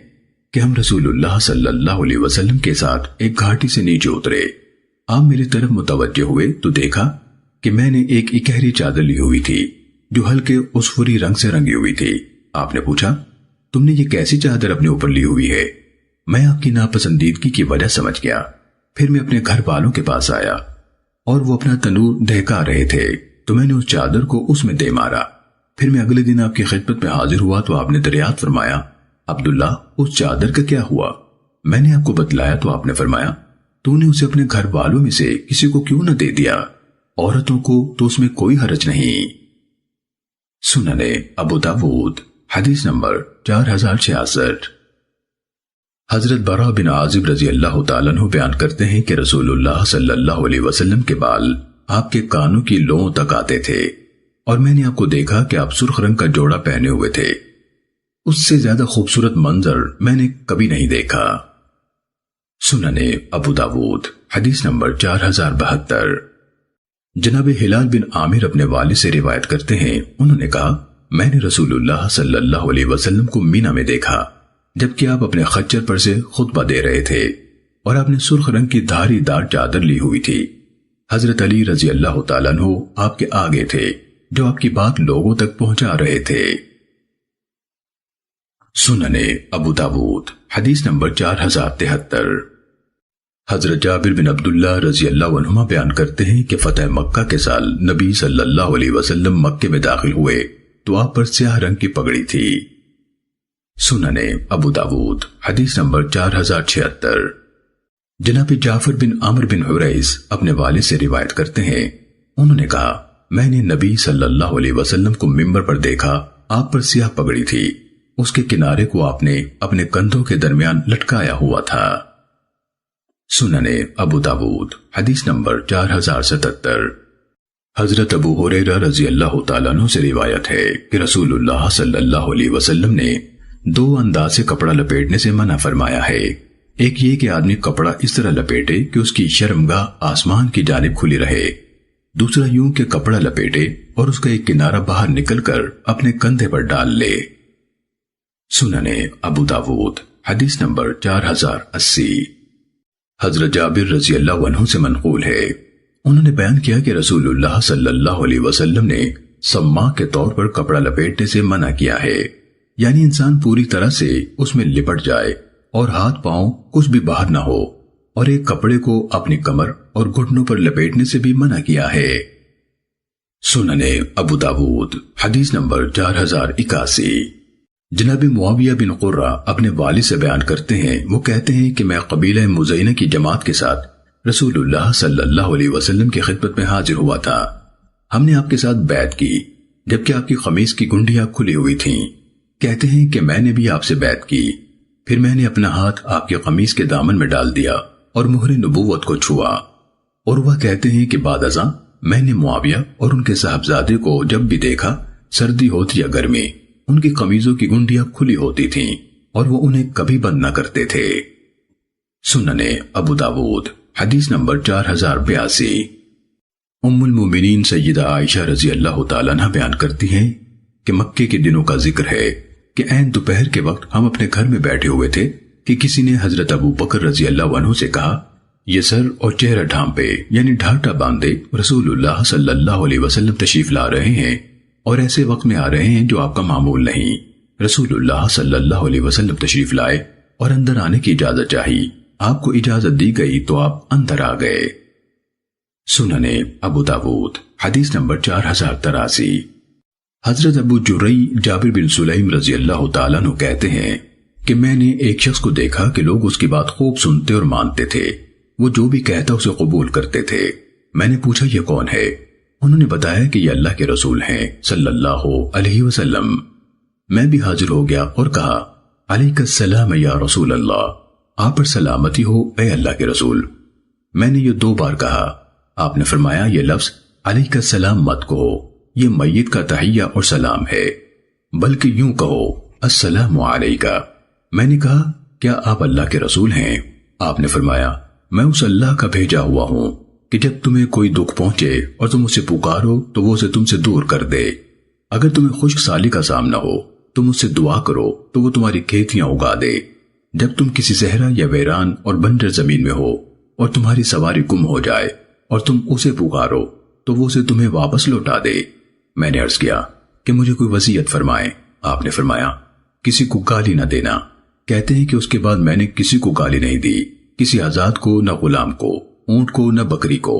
کہ ہم رسول اللہ صلی اللہ علیہ وسلم کے ساتھ ایک گھاٹی سے نیچے اترے۔ آپ میری طرف متوجہ ہوئے تو دیکھا کہ میں نے ایک اکہری چادر لی ہوئی تھی جو ہلکے عصفری رنگ سے رنگی ہوئی تھی۔ آپ نے پوچھا، تم نے یہ کیسی چادر اپنے اوپر لی ہوئی ہے؟ میں آپ کی ناپسندیدگی کی وجہ سمجھ گیا۔ پھر میں اپنے گھر والوں کے پاس آیا اور وہ اپنا تنور دہکا رہے تھے تو میں نے اس چادر کو اس میں دے مارا۔ پھر میں اگلے دن آپ کی خدمت میں حاضر ہوا تو آپ نے دریافت فرمایا، عبداللہ اس چادر کا کیا ہوا؟ میں نے آپ کو بتلایا تو آپ نے فرمایا، تو نے اسے اپنے گھر والوں میں سے کسی کو کیوں نہ دے دیا؟ عورتوں کو تو اس میں کوئی حرج نہیں۔ سنن ابو داود حدیث نمبر 4066۔ حضرت براء بن عازب رضی اللہ تعالیٰ عنہ بیان کرتے ہیں کہ رسول اللہ صلی اللہ علیہ وسلم کے بال آپ کے کانوں کی لوؤں تک آتے تھے، اور میں نے آپ کو دیکھا کہ آپ سرخ رنگ کا جوڑا پہنے ہوئے تھے۔ اس سے زیادہ خوبصورت منظر میں نے کبھی نہیں دیکھا۔ سنن ابو داود حدیث نمبر 4072۔ جناب ہلال بن عامر اپنے والد سے روایت کرتے ہیں، انہوں نے کہا، میں نے رسول اللہ صلی اللہ علیہ وسلم کو مینا میں دیکھا جبکہ آپ اپنے خچر پر سے خطبہ دے رہے تھے، اور آپ نے سرخ رنگ کی دھاری دار چادر لی ہوئی تھی۔ حضرت علی رضی اللہ تعالیٰ عنہ آپ کے آگے تھے جو آپ کی بات لوگوں تک پہنچا رہے تھے۔ سنن ابو داود حدیث نمبر 4073۔ حضرت جابر بن عبداللہ رضی اللہ عنہما بیان کرتے ہیں کہ فتح مکہ کے سال نبی صلی اللہ علیہ وسلم مکے میں داخل ہوئے تو آپ پر سیاہ رنگ کی پگڑی تھی۔ سنن ابو داود حدیث نمبر 4076۔ جناب جعفر بن عمر بن حریث اپنے والد سے روایت کرتے ہیں، انہوں نے کہا، میں نے نبی صلی اللہ علیہ وسلم کو منبر پر دیکھا، آپ پر سیاہ پگڑی تھی، اس کے کنارے کو آپ نے اپنے کندھوں کے درمیان لٹکایا ہوا تھا۔ سنن ابو داود حدیث نمبر 4077۔ حضرت ابو ہریرہ رضی اللہ تعالیٰ عنہ سے روایت ہے کہ رسول اللہ صلی اللہ علیہ وسلم نے 2 انداز سے کپڑا لپیٹنے سے منع فرمایا ہے۔ ایک یہ کہ آدمی کپڑا اس طرح لپیٹے کہ اس کی شرمگاہ آسمان کی جانب کھلی رہے، دوسرا یوں کہ کپڑا لپیٹے اور اس کا ایک کنارہ باہر نکل کر اپنے کندھے پر ڈال لے۔ سنن ابو داود حدیث نمبر 4080۔ حضرت جابر رضی اللہ عنہ سے منقول ہے، انہوں نے بیان کیا کہ رسول اللہ صلی اللہ علیہ وسلم نے سما کے طور پر کپڑا لپیٹنے سے منع کیا ہے، یعنی انسان پوری طرح سے اس میں لپٹ جائے اور ہاتھ پاؤں کچھ بھی باہر نہ ہو، اور ایک کپڑے کو اپنی کمر اور گھٹنوں پر لپیٹنے سے بھی منع کیا ہے۔ سنن ابو داود حدیث نمبر 4081۔ جناب معاویہ بن قرہ اپنے والد سے بیان کرتے ہیں، وہ کہتے ہیں کہ میں قبیلہ مزینہ کی جماعت کے ساتھ رسول اللہ صلی اللہ علیہ وسلم کی خدمت میں حاضر ہوا تھا۔ ہم نے آپ کے ساتھ بیعت کی جبکہ آپ کی قمیص کی گنڈیاں کھلی ہوئی تھیں۔ کہتے ہیں کہ میں نے بھی آپ سے بیعت کی، پھر میں نے اپنا ہاتھ آپ کی قمیص کے دامن میں ڈال دیا اور مہر نبوت کو چھوا۔ اور وہ کہتے ہیں کہ بعد ازاں میں نے معاویہ اور ان کے صاحبزادے کو جب بھی دیکھا، سردی ہوتی یا گرمی، ان کی قمیضوں کی گنڈیاں کھلی ہوتی تھیں اور وہ انہیں کبھی بند نہ کرتے تھے۔ سنن ابو داود حدیث نمبر 4082۔ ام المومنین سیدہ عائشہ رضی اللہ تعالیٰ عنہ بیان کرتی ہیں کہ مکے کے دنوں کا ذکر ہے کہ عین دوپہر کے وقت ہم اپنے گھر میں بیٹھے ہوئے تھے کہ کسی نے حضرت ابو بکر رضی اللہ عنہ سے کہا، یہ سر اور چہرہ ڈھانپے یعنی ڈھاٹا باندھے رسول اللہ صلی اللہ علیہ وسلم تشریف لا رہے ہیں اور ایسے وقت میں آ رہے ہیں جو آپ کا معمول نہیں۔ رسول اللہ صلی اللہ علیہ وسلم تشریف لائے اور اندر آنے کی اجازت چاہی، آپ کو اجازت دی گئی تو آپ اندر آ گئے۔ سنن ابو داود حدیث نمبر 4083۔ حضرت ابو جرئی جابر بن سلیم رضی اللہ تعالیٰ عنہ کہتے ہیں کہ میں نے ایک شخص کو دیکھا کہ لوگ اس کی بات خوب سنتے اور مانتے تھے، وہ جو بھی کہتا اسے قبول کرتے تھے۔ میں نے پوچھا یہ کون ہے؟ انہوں نے بتایا کہ یہ اللہ کے رسول ہیں صلی اللہ علیہ وسلم۔ میں بھی حاضر ہو گیا اور کہا، علیک السلام یا رسول اللہ، آپ پر سلامتی ہو اے اللہ کے رسول۔ میں نے یہ 2 بار کہا۔ آپ نے فرمایا یہ لفظ علیک السلام مت کہو، یہ میت کا تحیہ اور سلام ہے، بلکہ یوں کہو السلام علیکہ۔ میں نے کہا کیا آپ اللہ کے رسول ہیں؟ آپ نے فرمایا میں اس اللہ کا بھیجا ہوا ہوں کہ جب تمہیں کوئی دکھ پہنچے اور تم اسے پکارو تو وہ اسے تم سے دور کر دے۔ اگر تمہیں خشک سالی کا سامنا ہو تم اس سے دعا کرو تو وہ تمہاری کھیتیاں اگا دے۔ جب تم کسی صحرا یا ویران اور بنجر زمین میں ہو اور تمہاری سواری گم ہو جائے اور تم اسے پکارو تو وہ اسے تمہیں واپس لوٹا دے۔ میں نے عرض کیا کہ مجھے کوئی وصیت فرمائیں۔ آپ نے فرمایا کسی کو گالی نہ دینا۔ کہتے ہیں کہ اس کے بعد میں نے کسی کو گالی نہیں دی، کسی آزاد کو نہ غلام کو، اونٹ کو نہ بکری کو۔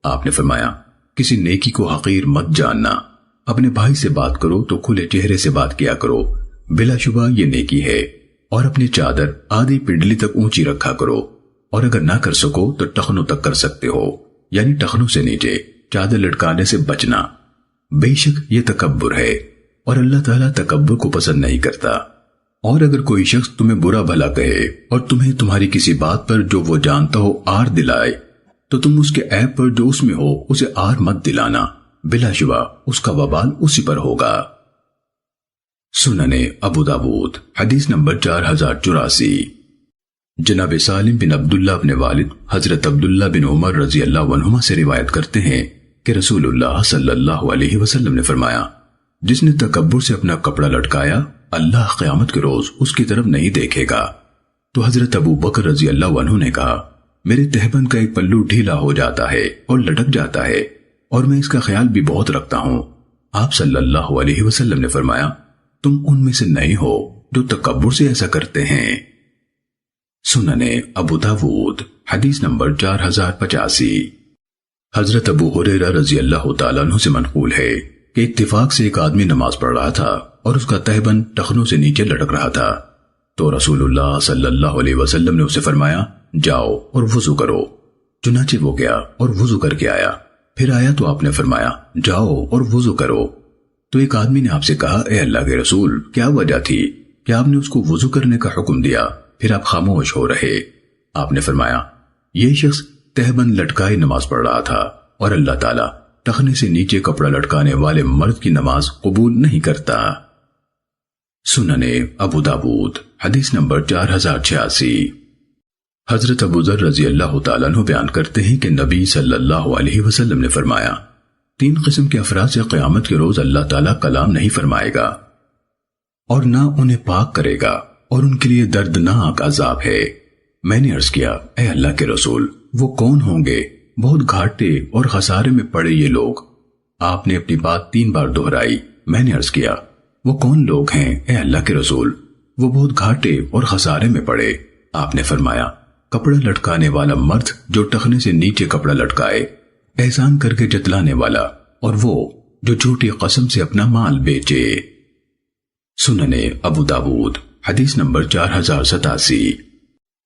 آپ نے فرمایا کسی نیکی کو حقیر مت جاننا، اپنے بھائی سے بات کرو تو کھلے چہرے سے بات کیا کرو، بلا شبہ یہ نیکی ہے، اور اپنی چادر آدھی پنڈلی تک اونچی رکھا کرو، اور اگر نہ کر سکو تو ٹخنوں تک کر سکتے ہو، یعنی ٹخنوں سے نیچے چادر لٹکانے سے بچنا۔ بے شک یہ تکبر ہے اور اللہ تعالیٰ تکبر کو پسند نہیں کرتا۔ اور اگر کوئی شخص تمہیں برا بھلا کہے اور تمہیں تمہاری کسی بات پر جو وہ جانتا ہو آر دلائے تو تم اس کے عیب پر جو اس میں ہو اسے آر مت دلانا، بلا شبہ اس کا وبال اسی پر ہوگا۔ سنن ابو داود حدیث نمبر 4084۔ جناب سالم بن عبداللہ اپنے والد حضرت عبداللہ بن عمر رضی اللہ عنہما سے روایت کرتے ہیں کہ رسول اللہ صلی اللہ علیہ وسلم نے فرمایا، جس نے تکبر سے اپنا کپڑا لٹکایا اللہ قیامت کے روز اس کی طرف نہیں دیکھے گا۔ تو حضرت ابو بکر رضی اللہ عنہ نے کہا، میرے تہبند کا ایک پلو ڈھیلا ہو جاتا ہے اور لٹک جاتا ہے اور میں اس کا خیال بھی بہت رکھتا ہوں۔ آپ صلی اللہ علیہ وسلم نے فرمایا، تم ان میں سے نہیں ہو جو تکبر سے ایسا کرتے ہیں۔ سنن ابو داود حدیث نمبر 4085۔ حضرت ابو ہریرہ رضی اللہ تعالیٰ عنہ سے منقول ہے کہ اتفاق سے ایک آدمی نماز پڑھ رہا تھا اور اس کا تہبند ٹخنوں سے نیچے لٹک رہا تھا، تو رسول اللہ صلی اللہ علیہ وسلم نے اسے فرمایا جاؤ اور وضو کرو۔ چنانچہ وہ گیا اور وضو کر کے آیا، پھر آیا تو آپ نے فرمایا جاؤ اور وضو کرو۔ تو ایک آدمی نے آپ سے کہا، اے اللہ کے رسول کیا وجہ تھی کہ آپ نے اس کو وضو کرنے کا حکم دیا پھر آپ خاموش ہو رہے؟ آپ نے فرمایا یہ شخص تہبند لٹکائے نماز پڑھ رہا تھا اور اللہ تعالیٰ ٹخنے سے نیچے کپڑا لٹکانے والے مرد کی نماز قبول نہیں کرتا۔ سنن ابو داود حدیث نمبر 4086۔ حضرت ابو ذر رضی اللہ تعالیٰ عنہ بیان کرتے ہیں کہ نبی صلی اللہ علیہ وسلم نے فرمایا، 3 قسم کے افراد سے قیامت کے روز اللہ تعالیٰ کلام نہیں فرمائے گا اور نہ انہیں پاک کرے گا اور ان کے لیے دردناک عذاب ہے۔ میں نے عرض کیا، اے اللہ کے رسول وہ کون ہوں گے؟ بہت گھاٹے اور خسارے میں پڑے یہ لوگ۔ آپ نے اپنی بات 3 بار دہرائی۔ میں نے عرض کیا، وہ کون لوگ ہیں اے اللہ کے رسول؟ وہ بہت گھاٹے اور خسارے میں پڑے۔ آپ نے فرمایا، کپڑا لٹکانے والا مرد جو ٹخنے سے نیچے کپڑا لٹکائے، احسان کر کے جتلانے والا، اور وہ جو جھوٹی قسم سے اپنا مال بیچے۔ سننے ابو داود حدیث نمبر 4087۔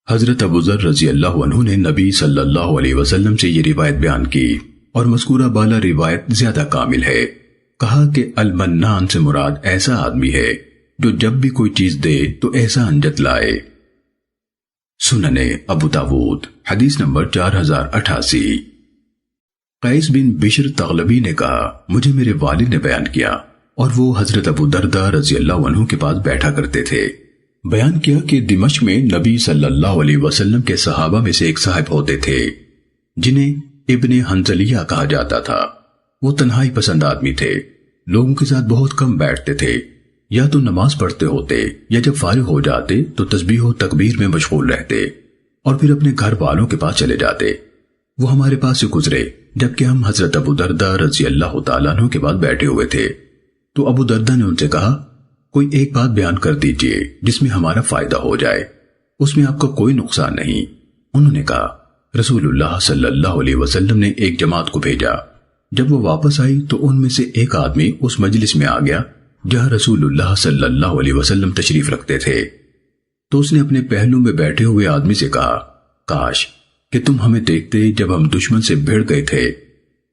حضرت ابو ذر رضی اللہ عنہ نے نبی صلی اللہ علیہ وسلم سے یہ روایت بیان کی اور مذکورہ بالا روایت زیادہ کامل ہے۔ کہا کہ المنان سے مراد ایسا آدمی ہے جو جب بھی کوئی چیز دے تو احسان جتلائے۔ سننے ابو داود حدیث نمبر 4088۔ قیس بن بشر تغلبی نے کہا مجھے میرے والد نے بیان کیا اور وہ حضرت ابو درداء رضی اللہ عنہ کے پاس بیٹھا کرتے تھے۔ بیان کیا کہ دمشق میں نبی صلی اللہ علیہ وسلم کے صحابہ میں سے ایک صاحب ہوتے تھے جنہیں ابن حنظلیہ کہا جاتا تھا۔ وہ تنہائی پسند آدمی تھے، لوگوں کے ساتھ بہت کم بیٹھتے تھے، یا تو نماز پڑھتے ہوتے یا جب فارغ ہو جاتے تو تسبیح و تکبیر میں مشغول رہتے اور پھر اپنے گھر والوں کے پاس چلے جاتے۔ وہ ہمارے پاس سے گزرے جبکہ ہم حضرت ابو درداء رضی اللہ تعالیٰ عنہ کے پاس بیٹھے ہوئے تھے، تو ابو درداء نے ان سے کہا کوئی ایک بات بیان کر دیجئے جس میں ہمارا فائدہ ہو جائے، اس میں آپ کا کوئی نقصان نہیں۔ انہوں نے کہا رسول اللہ صلی اللہ علیہ وسلم نے ایک جماعت کو بھیجا، جب وہ واپس آئی تو ان میں سے ایک آدمی اس مجلس میں آ گیا جہاں رسول اللہ صلی اللہ علیہ وسلم تشریف رکھتے تھے، تو اس نے اپنے پہلو میں بیٹھے ہوئے آدمی سے کہا کاش کہ تم ہمیں دیکھتے جب ہم دشمن سے بھیڑ گئے تھے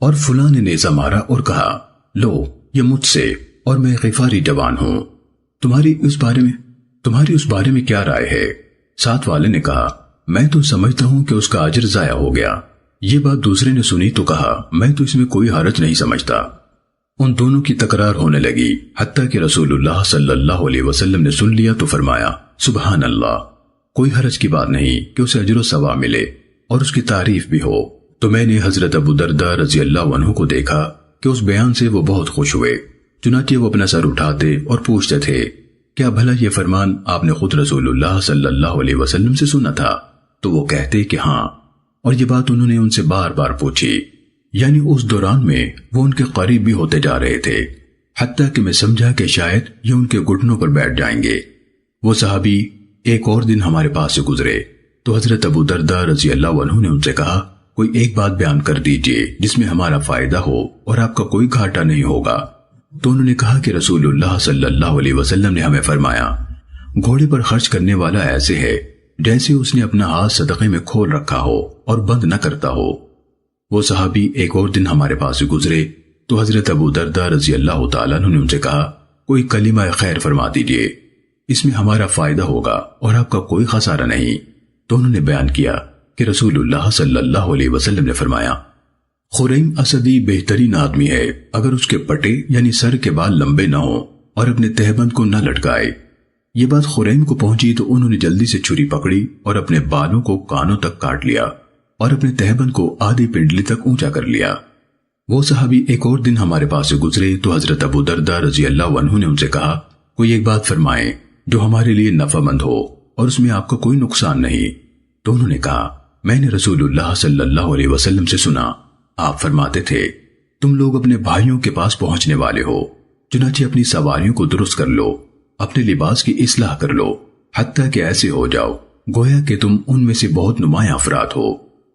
اور فلاں نے نیزہ مارا اور کہا لو یہ مجھ سے اور میں غفاری جوان ہوں، تمہاری اس بارے میں کیا رائے ہے؟ ساتھ والے نے کہا میں تو سمجھتا ہوں کہ اس کا اجر ضائع ہو گیا۔ یہ بات دوسرے نے سنی تو کہا میں تو اس میں کوئی حرج نہیں سمجھتا۔ ان دونوں کی تکرار ہونے لگی حتیٰ کہ رسول اللہ صلی اللہ علیہ وسلم نے سن لیا تو فرمایا سبحان اللہ، کوئی حرج کی بات نہیں کہ اسے اجر و ثواب ملے اور اس کی تعریف بھی ہو۔ تو میں نے حضرت ابو درداء رضی اللہ عنہ کو دیکھا کہ اس بیان سے وہ بہت خوش ہوئے، چنانچہ وہ اپنا سر اٹھاتے اور پوچھتے تھے کیا بھلا یہ فرمان آپ نے خود رسول اللہ صلی اللہ علیہ وسلم سے سنا تھا؟ تو وہ کہتے کہ ہاں، اور یہ بات انہوں نے ان سے بار بار پوچھی، یعنی اس دوران میں وہ ان کے قریب بھی ہوتے جا رہے تھے حتیٰ کہ میں سمجھا کہ شاید یہ ان کے گھٹنوں پر بیٹھ جائیں گے۔ وہ صحابی ایک اور دن ہمارے پاس سے گزرے تو حضرت ابو درداء رضی اللہ عنہ نے ان سے کہا کوئی ایک بات بیان کر دیجئے جس میں ہمارا فائدہ ہو اور آپ کا کوئی گھاٹا نہیں ہوگا۔ تو انہوں نے کہا کہ رسول اللہ صلی اللہ علیہ وسلم نے ہمیں فرمایا گھوڑے پر خرچ کرنے والا ایسے ہے جیسے اس نے اپنا ہاتھ صدقے میں کھول رکھا ہو اور بند نہ کرتا ہو۔ وہ صحابی ایک اور دن ہمارے پاس سے گزرے تو حضرت ابو درداء رضی اللہ تعالیٰ عنہ نے ان سے کہا کوئی کلمہ خیر فرما دیجئے، اس میں ہمارا فائدہ ہوگا اور آپ کا کوئی خسارہ نہیں۔ تو انہوں نے بیان کیا کہ رسول اللہ صلی اللہ علیہ وسلم نے فرمایا خریم اسدی بہترین آدمی ہے اگر اس کے پٹے یعنی سر کے بال لمبے نہ ہوں اور اپنے تہبند کو نہ لٹکائے۔ یہ بات خریم کو پہنچی تو انہوں نے جلدی سے چھری پکڑی اور اپنے بالوں کو کانوں تک کاٹ لیا اور اپنے تہبند کو آدھی پنڈلی تک اونچا کر لیا۔ وہ صحابی ایک اور دن ہمارے پاس سے گزرے تو حضرت ابو درداء رضی اللہ عنہ نے ان سے کہا کوئی ایک بات فرمائیں جو ہمارے لیے نفع مند ہو اور اس میں آپ کا کوئی نقصان نہیں۔ تو انہوں نے کہا میں نے رسول اللہ صلی اللہ علیہ وسلم سے سنا، آپ فرماتے تھے تم لوگ اپنے بھائیوں کے پاس پہنچنے والے ہو، چنانچہ اپنی سواریوں کو درست کر لو، اپنے لباس کی اصلاح کر لو، حتیٰ کہ ایسے ہو جاؤ گویا کہ تم ان میں سے بہت نمایاں افراد ہو۔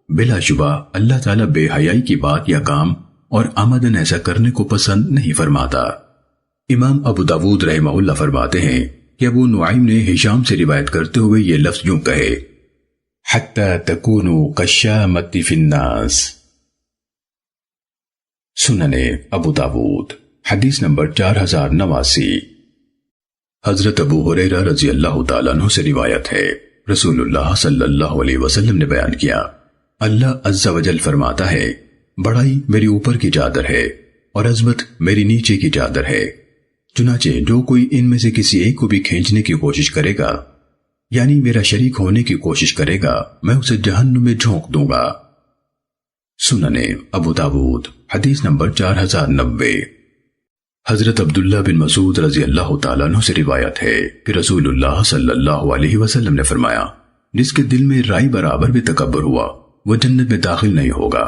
بلا شبہ اللہ تعالیٰ بے حیائی کی بات یا کام اور عمدن ایسا کرنے کو پسند نہیں فرماتا۔ امام ابو داود رحمہ اللہ فرماتے ہیں کہ ابو نعیم نے ہشام سے روایت کرتے ہوئے یہ لفظ یوں کہے حَتَّى تَكُونُوا كَالشَّامَةِ فِي النَّاسِ۔ سننے ابو داود حدیث نمبر 4089۔ حضرت ابو ہریرہ رضی اللہ تعالیٰ عنہ سے روایت ہے رسول اللہ صلی اللہ علیہ وسلم نے بیان کیا اللہ عز و جل فرماتا ہے بڑائی میری اوپر کی چادر ہے اور عظمت میری نیچے کی چادر ہے، چنانچہ جو کوئی ان میں سے کسی ایک کو بھی کھینچنے کی کوشش کرے گا یعنی میرا شریک ہونے کی کوشش کرے گا میں اسے جہنم میں جھونک دوں گا۔ سننے ابو داود حدیث نمبر 4090۔ حضرت عبداللہ بن مسعود رضی اللہ تعالیٰ عنہ سے روایت ہے کہ رسول اللہ صلی اللہ علیہ وسلم نے فرمایا جس کے دل میں رائی برابر بھی تکبر ہوا وہ جنت میں داخل نہیں ہوگا،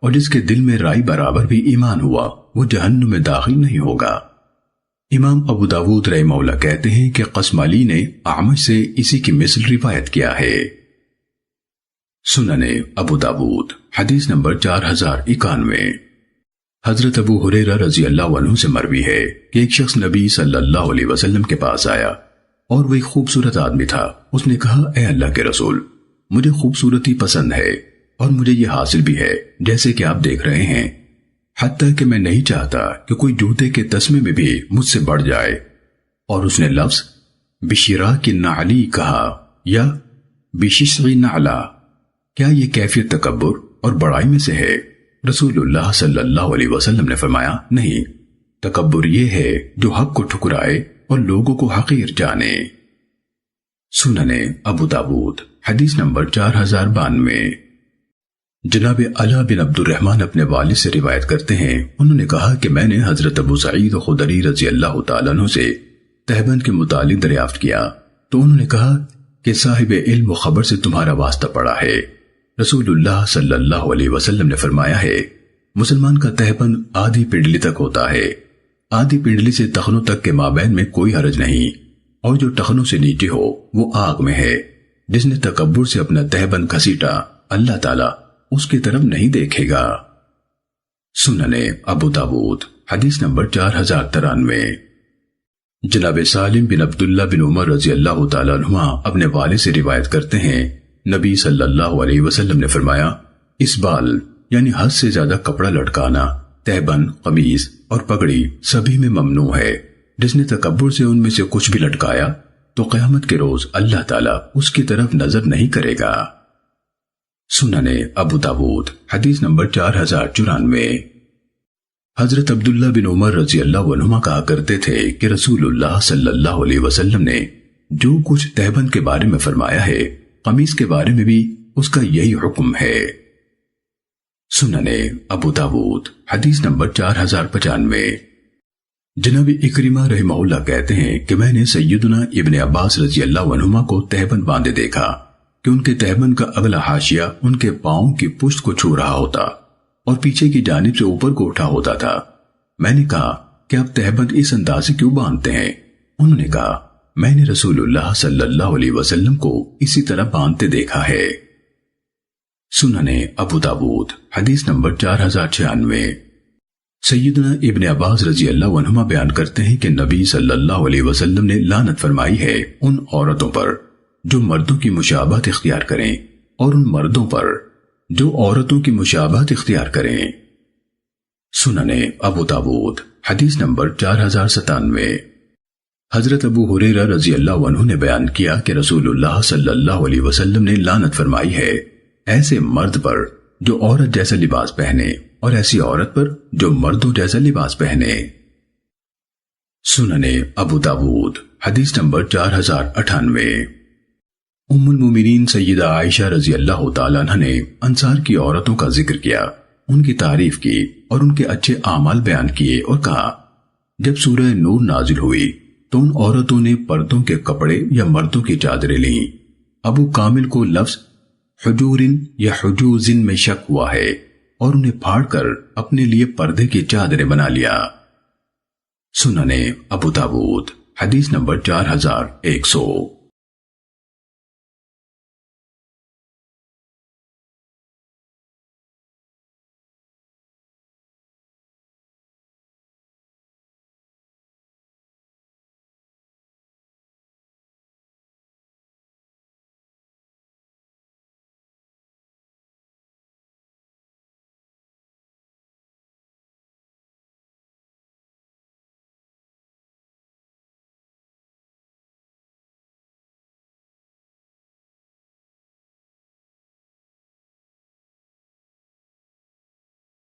اور جس کے دل میں رائی برابر بھی ایمان ہوا وہ جہنم میں داخل نہیں ہوگا۔ امام ابو داود رحمہ اللہ کہتے ہیں کہ قسم علی نے اعمش سے اسی کی مثل روایت کیا ہے۔ سننے ابو داود حدیث نمبر 4091۔ حضرت ابو ہریرہ رضی اللہ عنہ سے مروی ہے کہ ایک شخص نبی صلی اللہ علیہ وسلم کے پاس آیا اور وہ ایک خوبصورت آدمی تھا۔ اس نے کہا، اے اللہ کے رسول، مجھے خوبصورتی پسند ہے اور مجھے یہ حاصل بھی ہے جیسے کہ آپ دیکھ رہے ہیں، حتیٰ کہ میں نہیں چاہتا کہ کوئی جوتے کے تسمے میں بھی مجھ سے بڑھ جائے۔ اور اس نے لفظ بشراک النعلی کہا یا بششع نعلا۔ کیا یہ کیفیت تکبر اور بڑائی میں سے ہے؟ رسول اللہ صلی اللہ علیہ وسلم نے فرمایا، نہیں، تکبر یہ ہے جو حق کو ٹھکرائے اور لوگوں کو حقیر جانے۔ سنن ابو داود حدیث نمبر 4092۔ جناب علا بن عبد الرحمن اپنے والد سے روایت کرتے ہیں، انہوں نے کہا کہ میں نے حضرت ابو سعید خدری رضی اللہ تعالیٰ عنہ سے تہبند کے متعلق دریافت کیا تو انہوں نے کہا کہ صاحب علم و خبر سے تمہارا واسطہ پڑا ہے۔ رسول اللہ صلی اللہ علیہ وسلم نے فرمایا ہے، مسلمان کا تہبند آدھی پنڈلی تک ہوتا ہے، آدھی پنڈلی سے ٹخنوں تک کے مابین میں کوئی حرج نہیں، اور جو ٹخنوں سے نیچے ہو وہ آگ میں ہے۔ جس نے تکبر سے اپنا تہبند گھسیٹا، اللہ تعالیٰ اس کی طرف نہیں دیکھے گا۔ سنن ابو داود حدیث نمبر 4093۔ جناب سالم بن عبداللہ بن عمر رضی اللہ تعالیٰ عنہما اپنے والد سے روایت کرتے ہیں، نبی صلی اللہ علیہ وسلم نے فرمایا، اسبال یعنی حد سے زیادہ کپڑا لٹکانا، تہبند، قمیص اور پگڑی سبھی میں ممنوع ہے۔ جس نے تکبر سے ان میں سے کچھ بھی لٹکایا تو قیامت کے روز اللہ تعالیٰ اس کی طرف نظر نہیں کرے گا۔ سنن ابو داود حدیث نمبر 4094۔ حضرت عبداللہ بن عمر رضی اللہ عنہما کہا کرتے تھے کہ رسول اللہ صلی اللہ علیہ وسلم نے جو کچھ تہبند کے بارے میں فرمایا ہے، قمیص کے بارے میں بھی اس کا یہی حکم ہے۔ سنن ابو داود حدیث نمبر 4095۔ جناب اکرمہ رحمہ اللہ کہتے ہیں کہ میں نے سیدنا ابن عباس رضی اللہ عنہما کو تہبند باندھے دیکھا کہ ان کے تہبند کا اگلا حاشیہ ان کے پاؤں کی پشت کو چھو رہا ہوتا اور پیچھے کی جانب سے اوپر کو اٹھا ہوتا تھا۔ میں نے کہا کہ آپ تہبند اس انداز سے کیوں باندھتے ہیں؟ انہوں نے کہا، میں نے رسول اللہ صلی اللہ علیہ وسلم کو اسی طرح باندھتے دیکھا ہے۔ سنن ابو داود حدیث نمبر 4096۔ سیدنا ابن عباس رضی اللہ عنہما بیان کرتے ہیں کہ نبی صلی اللہ علیہ وسلم نے لعنت فرمائی ہے ان عورتوں پر جو مردوں کی مشابہت اختیار کریں اور ان مردوں پر جو عورتوں کی مشابہت اختیار کریں۔ سنن ابو داود حدیث نمبر 4097۔ حضرت ابو ہریرہ رضی اللہ عنہ نے بیان کیا کہ رسول اللہ صلی اللہ علیہ وسلم نے لعنت فرمائی ہے ایسے مرد پر جو عورت جیسا لباس پہنے اور ایسی عورت پر جو مردوں جیسا لباس پہنے۔ سنن ابو داود حدیث نمبر 4098۔ ام المومنین سیدہ عائشہ رضی اللہ تعالیٰ عنہ نے انصار کی عورتوں کا ذکر کیا، ان کی تعریف کی اور ان کے اچھے اعمال بیان کیے اور کہا، جب سورہ نور نازل ہوئی تو ان عورتوں نے پردوں کے کپڑے یا مردوں کی چادریں لیں۔ ابو کامل کو لفظ حجورن یا حجوزن میں شک ہوا ہے اور انہیں پھاڑ کر اپنے لیے پردے کی چادریں بنا لیا۔ سنن ابو داود حدیث نمبر 4100۔